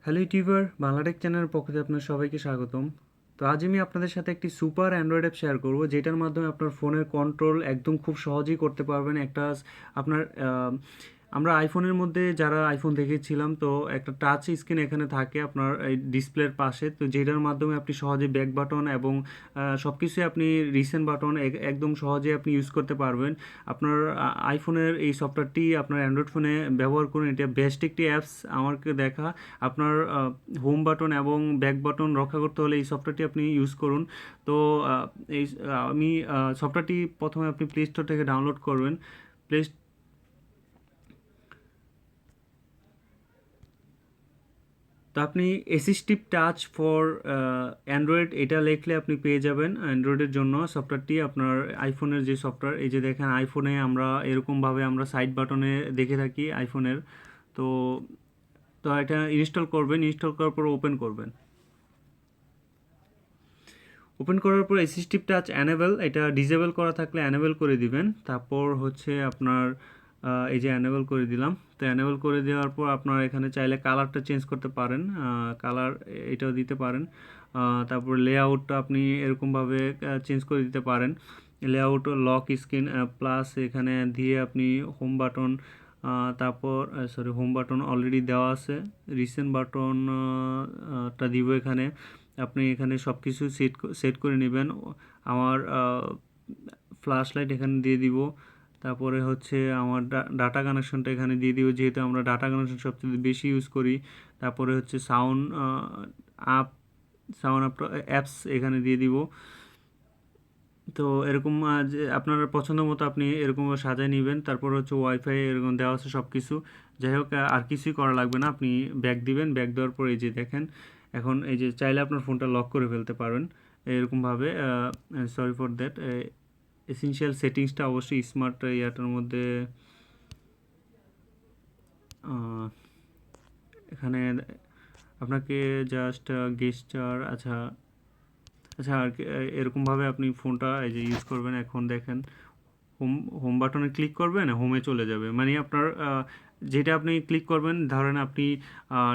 Hello YouTuber, Bangla Tech চ্যানেলের পক্ষ থেকে আপনার সবাইকে স্বাগতম। তো আজ আমি আপনাদের সাথে একটি সুপার অ্যান্ড্রয়েড অ্যাপ শেয়ার করব, যেটার মাধ্যমে আপনার ফোনের কন্ট্রোল একদম খুব সহজেই করতে পারবেন। আপনার আমরা আইফোনের মধ্যে যারা আইফোন দেখেছিলাম, তো একটা টাচ স্ক্রিন এখানে থাকে আপনার এই ডিসপ্লের পাশে, তো যেটার মাধ্যমে আপনি সহজে ব্যাক বাটন এবং সব কিছুই আপনি রিসেন্ট বাটন একদম সহজে আপনি ইউজ করতে পারবেন। আপনার আইফোনের এই সফটওয়্যারটি আপনার অ্যান্ড্রয়েড ফোনে ব্যবহার করুন। এটা বেস্ট একটি অ্যাপস আমাকে দেখা। আপনার হোম বাটন এবং ব্যাক বাটন রক্ষা করতে হলে এই সফটওয়্যারটি আপনি ইউজ করুন। তো এই আমি সফটওয়্যারটি প্রথমে আপনি প্লে স্টোর থেকে ডাউনলোড করবেন। প্লে তো আপনি অ্যাসিস্টিভ টাচ ফর অ্যান্ড্রয়েড এটা লিখলে আপনি পেয়ে যাবেন অ্যান্ড্রয়েডের জন্য সফটওয়্যারটি। আপনার আইফোনের যে সফটওয়্যার, এই যে দেখেন আইফোনে আমরা এরকমভাবে আমরা সাইড বাটনে দেখে থাকি আইফোনের। তো তো এটা ইনস্টল করবেন, ইনস্টল করার পর ওপেন করবেন। ওপেন করার পর অ্যাসিস্টিভ টাচ অ্যানেবল, এটা ডিসেবল করা থাকলে অ্যানেবল করে দিবেন। তারপর হচ্ছে আপনার এই যে অ্যানেবল করে দিলাম। তো অ্যানেবল করে দেওয়ার পর আপনার এখানে চাইলে কালারটা চেঞ্জ করতে পারেন, কালার এটাও দিতে পারেন। তারপর লেআউটটা আপনি এরকমভাবে চেঞ্জ করে দিতে পারেন। লেআউট, লক স্ক্রিন প্লাস এখানে দিয়ে আপনি হোম বাটন, তারপর হোম বাটন অলরেডি দেওয়া আছে। রিসেন্ট বাটন টা দিব এখানে। আপনি এখানে সব কিছু সেট করে নেবেন। আমার ফ্ল্যাশ লাইট এখানে দিয়ে দিব। তারপরে হচ্ছে আমার ডাটা কানেকশনটা এখানে দিয়ে দিব, যেহেতু আমরা ডাটা কানেকশন সবচেয়ে বেশি ইউজ করি। তারপরে হচ্ছে আপ সাউন্ড আপ অ্যাপস এখানে দিয়ে দিব। তো এরকম যে আপনার পছন্দ মতো আপনি এরকম সাজায় নেবেন। তারপর হচ্ছে ওয়াইফাই এরকম দেওয়া আছে সব কিছু। যাই হোক, আর কিছুই করা লাগবে না, আপনি ব্যাক দিবেন। ব্যাক দেওয়ার পর এই যে দেখেন, এখন এই যে চাইলে আপনার ফোনটা লক করে ফেলতে পারেন এরকমভাবে। Sorry for that. এসেনশিয়াল সেটিংসটা অবশ্যই স্মার্ট ইয়াটার মধ্যে এখানে আপনাকে জাস্ট গেস্টার, আচ্ছা আচ্ছা আর এরকমভাবে আপনি ফোনটা এই যে ইউজ করবেন। এখন দেখেন হোম হোম বাটনে ক্লিক করবেন, হোমে চলে যাবে। মানে আপনার যেটা আপনি ক্লিক করবেন, ধরেন আপনি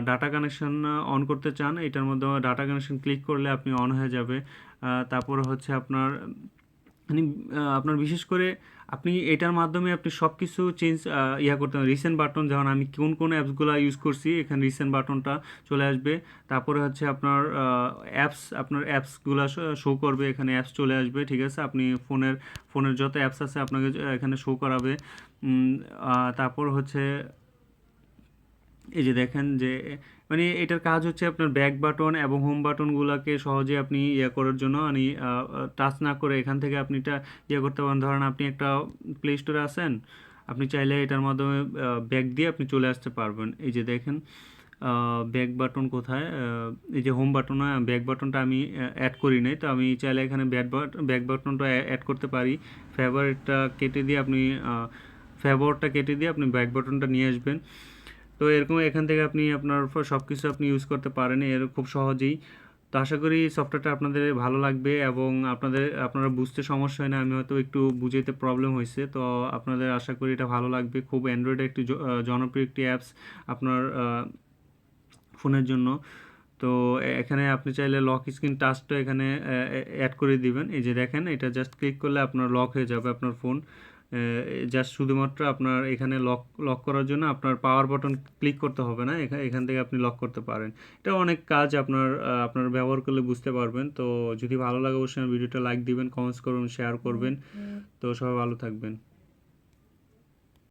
ডাটা কানেকশন অন করতে চান, এটার মধ্যে ডাটা কানেকশন ক্লিক করলে আপনি অন হয়ে যাবে। তারপরে হচ্ছে আপনার মানে আপনার বিশেষ করে আপনি এটার মাধ্যমে আপনি সব কিছু চেঞ্জ করতে পারেন। রিসেন্ট বাটন, যেমন আমি কোন কোন অ্যাপসগুলো ইউজ করছি, এখানে রিসেন্ট বাটনটা চলে আসবে। তারপরে হচ্ছে আপনার আপনার অ্যাপসগুলো শো করবে, এখানে অ্যাপস চলে আসবে। ঠিক আছে, আপনি ফোনের যত অ্যাপস আছে আপনাকে এখানে শো করাবে। তারপর হচ্ছে এই যে দেখেন যে মানে এটার কাজ হচ্ছে আপনার ব্যাক বাটন এবং হোম বাটনগুলোকে সহজে আপনি করার জন্য মানে টাচ না করে এখান থেকে আপনি এটা করতে পারেন। ধরেন আপনি একটা প্লে স্টোরে আছেন, আপনি চাইলে এটার মাধ্যমে ব্যাক দিয়ে আপনি চলে আসতে পারবেন। এই যে দেখেন ব্যাক বাটন কোথায়, এই যে হোম বাটন, ব্যাক বাটনটা আমি অ্যাড করি নাই, তো আমি চাইলে এখানে ব্যাক বাটনটা অ্যাড করতে পারি। ফেভারিটটা কেটে দিয়ে আপনি ফেভারটা কেটে দিয়ে আপনি ব্যাক বাটনটা নিয়ে আসবেন। তো এরকম এখান থেকে আপনি আপনার সব কিছু আপনি ইউজ করতে পারেন এর খুব সহজেই। তো আশা করি সফটওয়্যারটা আপনাদের ভালো লাগবে এবং আপনারা বুঝতে সমস্যা হয় না। আমি হয়তো একটু বুঝাইতে প্রবলেম হয়েছে, তো আপনাদের আশা করি এটা ভালো লাগবে। খুব অ্যান্ড্রয়েডে একটি জনপ্রিয় একটি অ্যাপস আপনার ফোনের জন্য। তো এখানে আপনি চাইলে লক স্ক্রিন টাচটা এখানে অ্যাড করে দিবেন। এই যে দেখেন, এটা জাস্ট ক্লিক করলে আপনার লক হয়ে যাবে আপনার ফোন। জাস্ট শুধুমাত্র আপনার এখানে লক লক করার জন্য আপনার পাওয়ার বাটন ক্লিক করতে হবে না, এখান থেকে আপনি লক করতে পারেন। এটা অনেক কাজ, আপনার ব্যবহার করলে বুঝতে পারবেন। তো যদি ভালো লাগে অবশ্যই ভিডিওটা লাইক দিবেন, কমেন্টস করবেন, শেয়ার করবেন। তো সবাই ভালো থাকবেন।